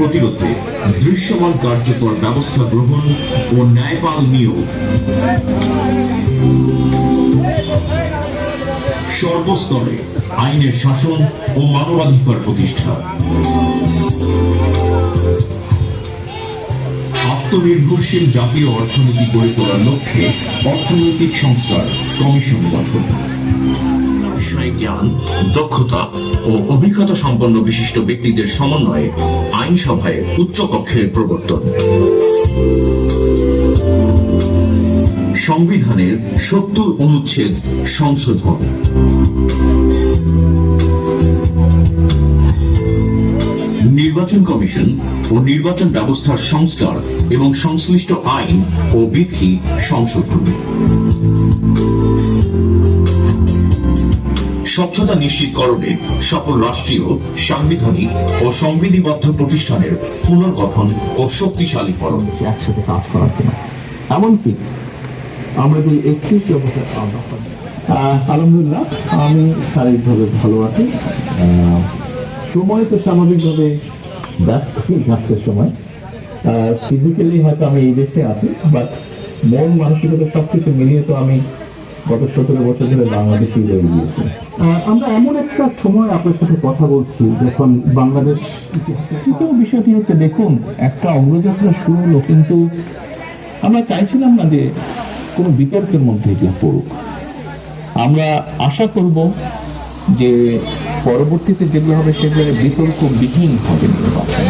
প্রতিরোধে দৃশ্যমান কার্যকর ব্যবস্থা গ্রহণ ও ন্যায়পাল নিয়োগ, সর্বস্তরে আইনের শাসন ও মানবাধিকার প্রতিষ্ঠা, আত্মনির্ভরশীল জাতীয় অর্থনীতি গড়ে তোলার লক্ষ্যে অর্থনৈতিক সংস্কার কমিশন গঠন, বিষয়িক জ্ঞান, দক্ষতা ও অভিজ্ঞতা সম্পন্ন বিশিষ্ট ব্যক্তিদের সমন্বয়ে আইনসভায় উচ্চকক্ষের প্রবর্তন, সংবিধানের ৭০ অনুচ্ছেদ সংশোধন, নির্বাচন কমিশন ও নির্বাচন ব্যবস্থার সংস্কার এবং সংশ্লিষ্ট আইন ও বিধি সংশোধন, স্বচ্ছতা নিশ্চিতকরণে সকল রাষ্ট্রীয়, সাংবিধানিক ও সংবিধিবদ্ধ প্রতিষ্ঠানের পুনর্গঠন ও শক্তিশালীকরণ, একসাথে কাজ করার জন্য। এমনকি আমরা যে 31 আলহামদুলিল্লাহ আমি শারীরিকভাবে ভালো আছি। সময় তো স্বাভাবিকভাবে ব্যস্ত হয়ে যাচ্ছে, সময় ফিজিক্যালি হয়তো আমি এই দেশে আছি, বাট মন মানসিকতা সবকিছু মিলিয়ে তো আমি গত 17 বছর ধরে বাংলাদেশেই রয়ে গিয়েছি। আমরা এমন একটা সময় আপনার সাথে কথা বলছি যখন বাংলাদেশ, তৃতীয় বিষয়টি হচ্ছে, দেখুন একটা অগ্রযাত্রা শুরু হলো, কিন্তু আমরা চাইছিলাম না যে কোনো বিতর্কের মধ্যে এটি পড়ুক। আমরা আশা করব যে পরবর্তীতে যেগুলো হবে সেগুলো বিতর্কবিহীন হবে নির্বাচন।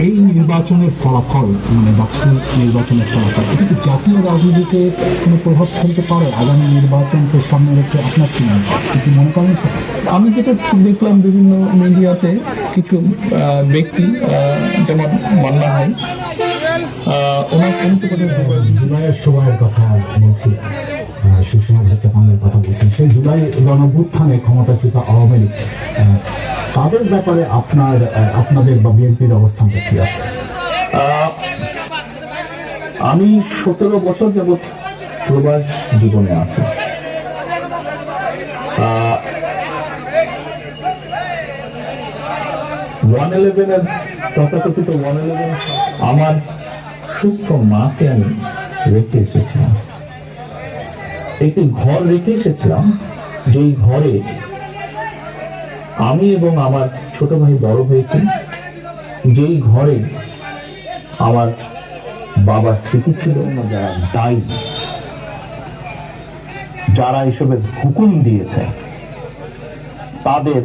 এই নির্বাচনের ফলাফল, মানে নির্বাচনের ফলাফল, এটা কি জাতীয় রাজনীতিতে কোনো প্রভাব ফেলতে পারে? আগামী নির্বাচনকে সামনে রেখে আপনার কি মনে করেন? আমি যেটা দেখলাম বিভিন্ন মিডিয়াতে কিছু ব্যক্তি, যেমন মান্না ভাই, ওনার জুলাইয়ের সময়ের কথা বলছি, সেই সময় হত্যাকাণ্ডের কথা বলছেন, সেই জুলাই গণঅভ্যুত্থানে ক্ষমতাচ্যুত আওয়ামী লীগ, তাদের ব্যাপারে আপনাদের বা বিএনপির অবস্থানটা কি আছে? আমি 17 বছর যাবৎ প্রবাস জীবনে আছি। 111 তথাকথিত 111 আমার সুস্থ মাকে আমি রেখে এসেছিলাম। একটি ঘর রেখে এসেছিলাম, যেই ঘরে আমি এবং আমার ছোট ভাই বড় হয়েছি, যেই ঘরে আমার বাবার স্মৃতি ছিল। যারা দায়ী, যারা এসবের হুকুম দিয়েছে, তাদের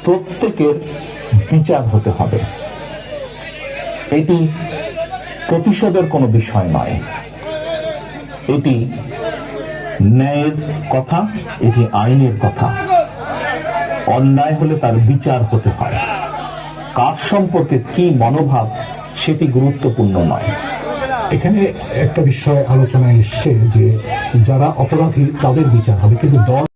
প্রত্যেকের বিচার হতে হবে। এটি প্রতিশোধের কোনো বিষয় নয়, এটি ন্যায়ের কথা, এটি আইনের কথা। অন্যায় হলে তার বিচার হতে হয়। কার সম্পর্কে কি মনোভাব সেটি গুরুত্বপূর্ণ নয়। এখানে একটা বিষয় আলোচনায় এসছে যে যারা অপরাধী তাদের বিচার হবে, কিন্তু দল